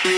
Hey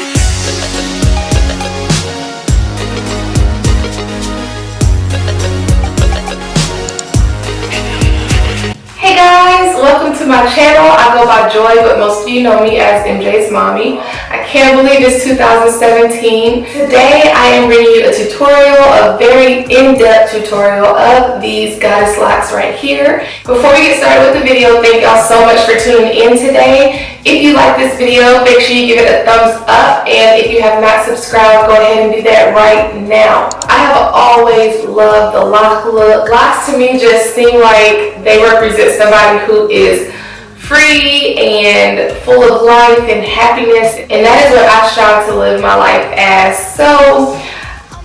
guys, welcome to my channel. I go by Joy, but most of you know me as MJ's mommy. I can't believe it's 2017. Today I am bringing you a tutorial, a very in-depth tutorial of these goddess locks right here. Before we get started with the video, thank y'all so much for tuning in today. If you like this video, make sure you give it a thumbs up, and if you have not subscribed, go ahead and do that right now. I have always loved the lock look. Locks to me just seem like they represent somebody who is free and full of life and happiness, and that is what I strive to live my life as. So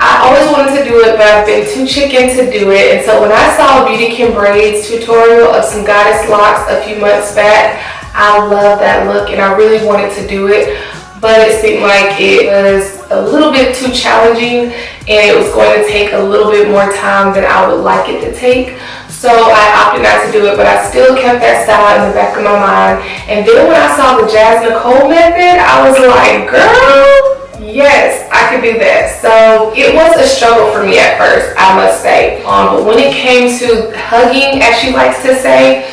I always wanted to do it, but I've been too chicken to do it. And so when I saw Beauty Can Braid's tutorial of some goddess locks a few months back, I love that look and I really wanted to do it, but it seemed like it was a little bit too challenging and it was going to take a little bit more time than I would like it to take. So I opted not to do it, but I still kept that style in the back of my mind. And then when I saw the Jazz Nicole method, I was like, girl, yes, I could do that. So it was a struggle for me at first, I must say. But when it came to hugging, as she likes to say,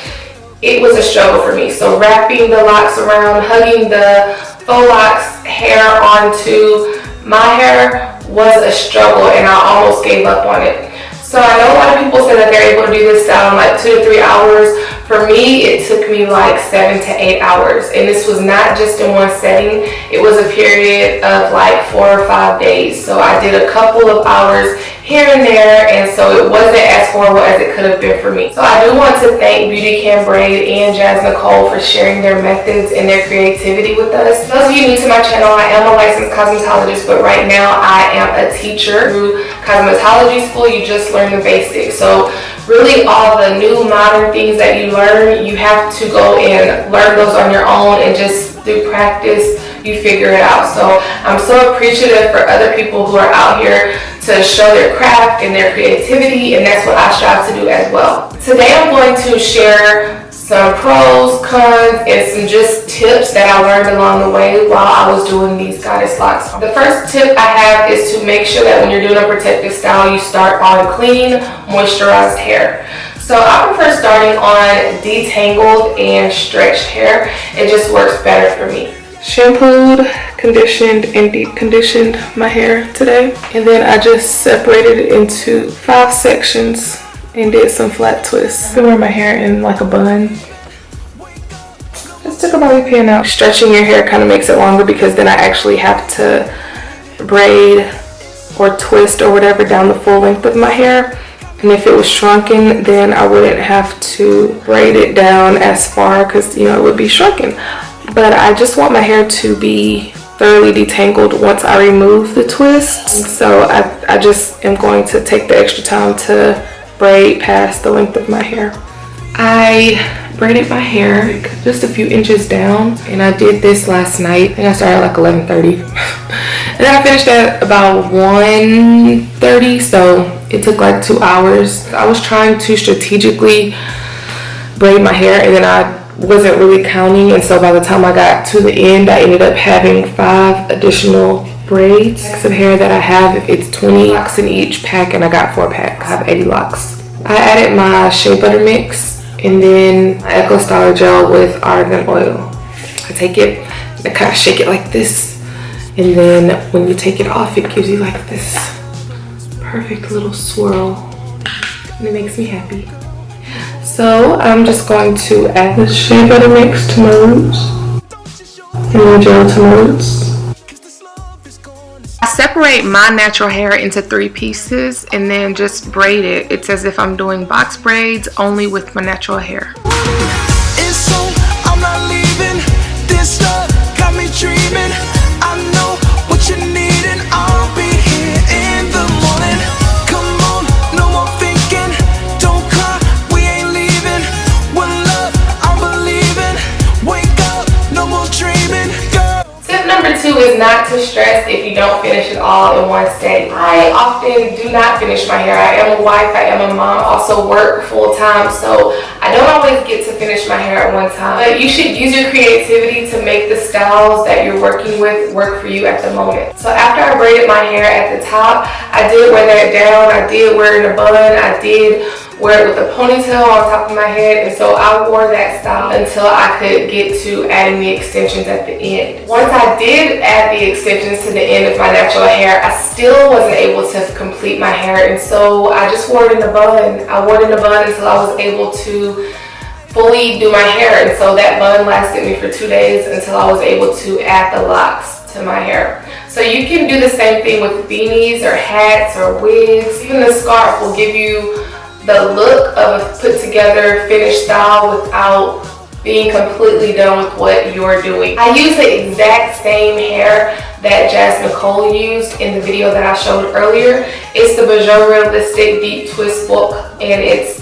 it was a struggle for me. So wrapping the locks around, hugging the faux locks hair onto my hair was a struggle, and I almost gave up on it. So I know a lot of people say that they're able to do this style in like 2 to 3 hours. For me, it took me like 7 to 8 hours. And this was not just in one setting. It was a period of like 4 or 5 days. So I did a couple of hours here and there, and so it wasn't as horrible as it could have been for me. So I do want to thank Beauty Can Braid and Jazz Nicole for sharing their methods and their creativity with us. Those of you new to my channel, I am a licensed cosmetologist, but right now I am a teacher through cosmetology school. You just learn the basics. So really all the new modern things that you learn, you have to go and learn those on your own, and just through practice you figure it out. So I'm so appreciative for other people who are out here to show their craft and their creativity, and that's what I strive to do as well. Today I'm going to share some pros, cons, and some just tips that I learned along the way while I was doing these goddess locks. The first tip I have is to make sure that when you're doing a protective style, you start on clean, moisturized hair. So I prefer starting on detangled and stretched hair. It just works better for me. Shampooed, conditioned, and deep conditioned my hair today, and then I just separated it into 5 sections and did some flat twists. I wear my hair in like a bun. Just took a bobby pin out. Stretching your hair kind of makes it longer because then I actually have to braid or twist or whatever down the full length of my hair. And if it was shrunken, then I wouldn't have to braid it down as far because, you know, it would be shrunken. But I just want my hair to be thoroughly detangled once I remove the twists. So I just am going to take the extra time to braid past the length of my hair. I braided my hair just a few inches down, and I did this last night. I think I started at like 11:30. And then I finished at about 1:30, so it took like 2 hours. I was trying to strategically braid my hair, and then I wasn't really counting, and so by the time I got to the end, I ended up having 5 additional braids of hair that I have. It's 20 locks in each pack, and I got 4 packs. I have 80 locks. I added my shea butter mix and then my Eco Styler gel with argan oil. I take it and I kind of shake it like this, and then when you take it off, it gives you like this perfect little swirl, and it makes me happy. So I'm just going to add the shea butter mix to my roots and the gel to my roots. I separate my natural hair into 3 pieces and then just braid it. It's as if I'm doing box braids, only with my natural hair. I'm not leaving. This love got me dreaming. I know what you need, and I'll be here in the morning. Come on, no more thinking. Don't cry, we ain't leaving. One love, I'm believing. Wake up, no more dreaming, girl. Tip number 2 is is not to stress if you don't finish it all in one setting. I often do not finish my hair. I am a wife, I am a mom, also work full time, so I don't always get to finish my hair at one time. But you should use your creativity to make the styles that you're working with work for you at the moment. So after I braided my hair at the top, I did wear that down, I did wear it in a bun, I did wear it with a ponytail on top of my head, and so I wore that style until I could get to adding the extensions at the end. Once I did add the extensions to the end of my natural hair, I still wasn't able to complete my hair, and so I just wore it in a bun. I wore it in a bun until I was able to fully do my hair, and so that bun lasted me for 2 days until I was able to add the locks to my hair. So you can do the same thing with beanies or hats or wigs. Even the scarf will give you the look of a put together finished style without being completely done with what you're doing. I use the exact same hair that Jazz Nicole used in the video that I showed earlier. It's the Bajot Realistic Deep Twist Book, and it's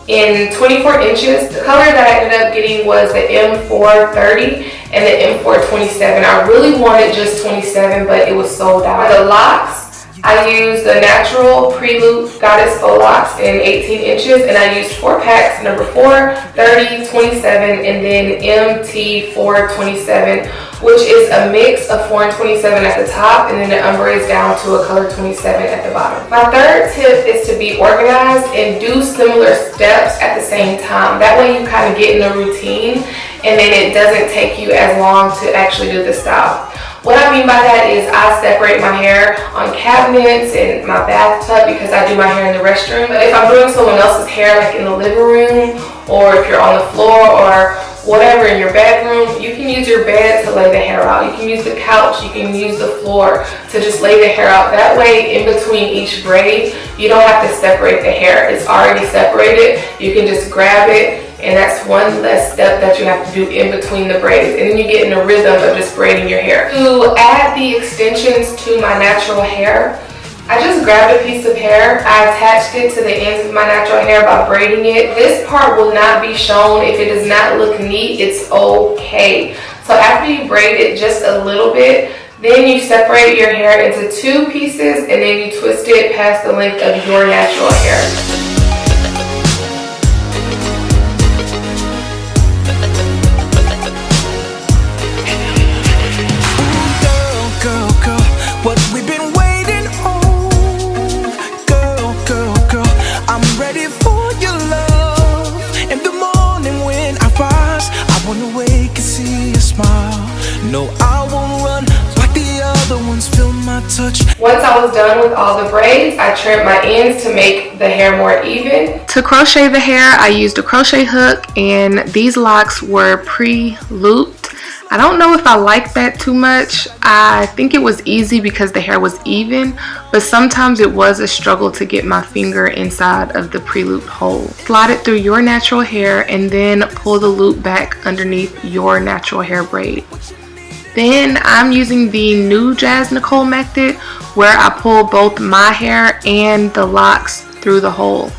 in 24 inches. The color that I ended up getting was the M430 and the M427. I really wanted just 27, but it was sold out. For the locks, I used the natural pre-loop Goddess Faux Locks in 18 inches, and I used 4 packs, number 4, 30, 27, and then MT427, which is a mix of 4 and 27 at the top, and then it umbrays down to a color 27 at the bottom. My third tip is to be organized and do similar steps at the same time. That way you kind of get in a routine, and then it doesn't take you as long to actually do the style. What I mean by that is I separate my hair on cabinets in my bathtub because I do my hair in the restroom. But if I'm doing someone else's hair, like in the living room, or if you're on the floor or whatever in your bedroom, you can use your bed to lay the hair out. You can use the couch, you can use the floor to just lay the hair out. That way, in between each braid, you don't have to separate the hair. It's already separated. You can just grab it, and that's one less step that you have to do in between the braids. And then you get in a rhythm of just braiding your hair. To add the extensions to my natural hair, I just grabbed a piece of hair. I attached it to the ends of my natural hair by braiding it. This part will not be shown. If it does not look neat, it's okay. So after you braid it just a little bit, then you separate your hair into 2 pieces, and then you twist it past the length of your natural hair. What we've been waiting on, girl, I'm ready for your love. In the morning when I rise, I wanna wake and see your smile. No, I won't run like the other ones, feel my touch. Once I was done with all the braids, I trimmed my ends to make the hair more even. To crochet the hair, I used a crochet hook, and these locks were pre-looped. I don't know if I like that too much. I think it was easy because the hair was even, but sometimes it was a struggle to get my finger inside of the pre-looped hole. Slide it through your natural hair and then pull the loop back underneath your natural hair braid. Then I'm using the new Jazz Nicole method where I pull both my hair and the locks through the hole.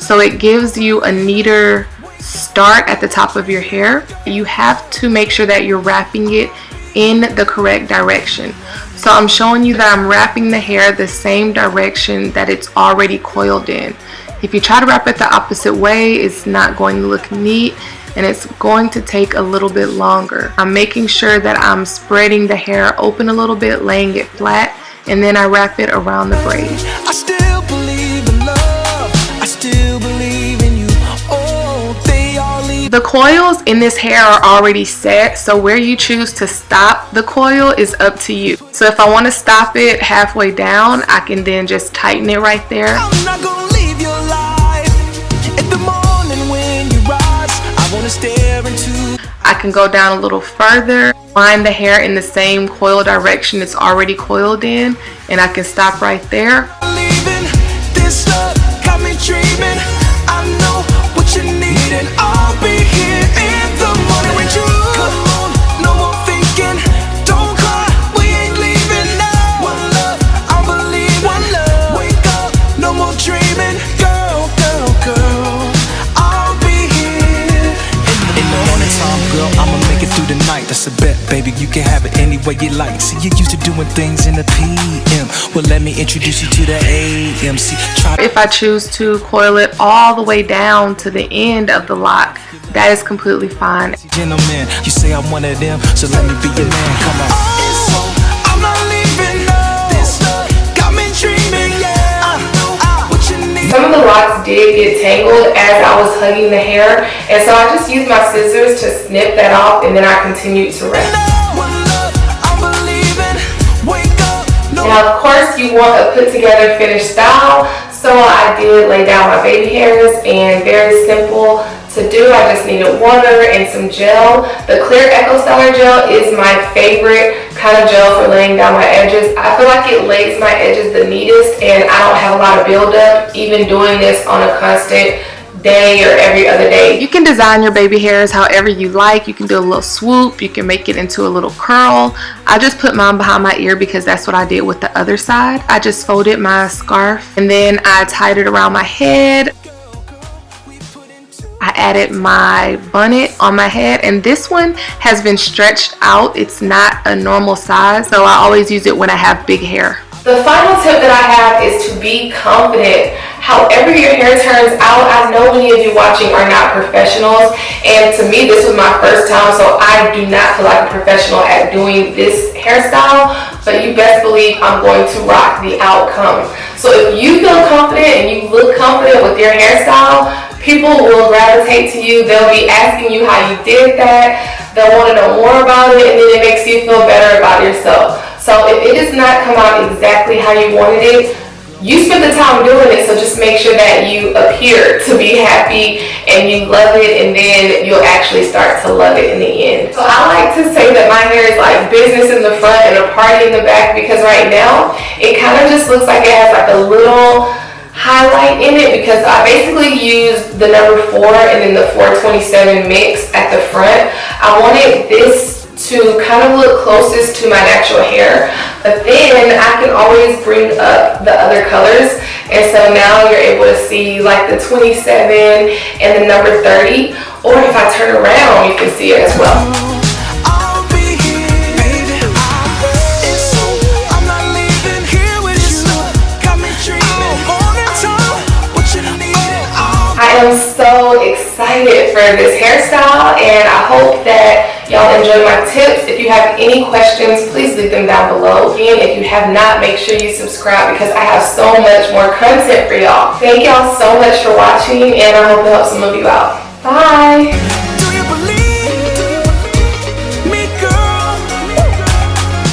So it gives you a neater start at the top of your hair. You have to make sure that you're wrapping it in the correct direction. So I'm showing you that I'm wrapping the hair the same direction that it's already coiled in. If you try to wrap it the opposite way, it's not going to look neat, and it's going to take a little bit longer. I'm making sure that I'm spreading the hair open a little bit, laying it flat, and then I wrap it around the braid. I still believe in love, I still believe in you. The coils in this hair are already set, so where you choose to stop the coil is up to you. So if I want to stop it halfway down, I can then just tighten it right there. I'm not gonna leave your life. In the morning when you rise, I wanna stare into. I can go down a little further, line the hair in the same coil direction it's already coiled in, and I can stop right there. Leaving this love got me dreaming. I know what you need, and I'll be here in the morning with you. Come on, no more thinking, don't cry, we ain't leaving now. One love, I believe, one love. Wake up, no more dreaming, girl, I'll be here in the morning time, girl. I'ma make it through the night, that's a bet, baby. You can have it any way way you like. See, you used to doing things in the PM. Well, let me introduce you to the AM. See, try. If I choose to coil it all the way down to the end of the lock, that is completely fine. Gentlemen, you say I'm one of them, so let me be your man. Come on. Oh, I'm not leaving. This love got me dreaming. Yeah, I know what you need. Some of the locks did get tangled as I was hugging the hair, and so I just used my scissors to snip that off, and then I continued to rest. Now, of course, you want a put together finished style, so I did lay down my baby hairs, and very simple to do. I just needed water and some gel. The clear Echo Styler gel is my favorite kind of gel for laying down my edges. I feel like it lays my edges the neatest, and I don't have a lot of buildup, even doing this on a constant day or every other day. You can design your baby hairs however you like. You can do a little swoop, you can make it into a little curl. I just put mine behind my ear because that's what I did with the other side. I just folded my scarf and then I tied it around my head. I added my bonnet on my head, and this one has been stretched out. It's not a normal size, so I always use it when I have big hair. The final tip that I have is to be confident. However your hair turns out, I know many of you watching are not professionals, and to me this was my first time, so I do not feel like a professional at doing this hairstyle, but you best believe I'm going to rock the outcome. So if you feel confident and you look confident with your hairstyle, people will gravitate to you. They'll be asking you how you did that. They'll want to know more about it, and then it makes you feel better about yourself. So if it does not come out exactly how you wanted it, you spent the time doing it, so just make sure that you appear to be happy and you love it, and then you'll actually start to love it in the end. So I like to say that my hair is like business in the front and a party in the back, because right now it kind of just looks like it has like a little highlight in it, because I basically used the number 4 and then the 427 mix at the front. I wanted this to kind of look closest to my natural hair, but then I can always bring up the other colors, and so now you're able to see like the 27 and the number 30, or if I turn around you can see it as well. I am so excited for this hairstyle, and I hope that y'all enjoy my tips. If you have any questions, please leave them down below. And if you have not, make sure you subscribe, because I have so much more content for y'all. Thank y'all so much for watching, and I hope to help some of you out. Bye!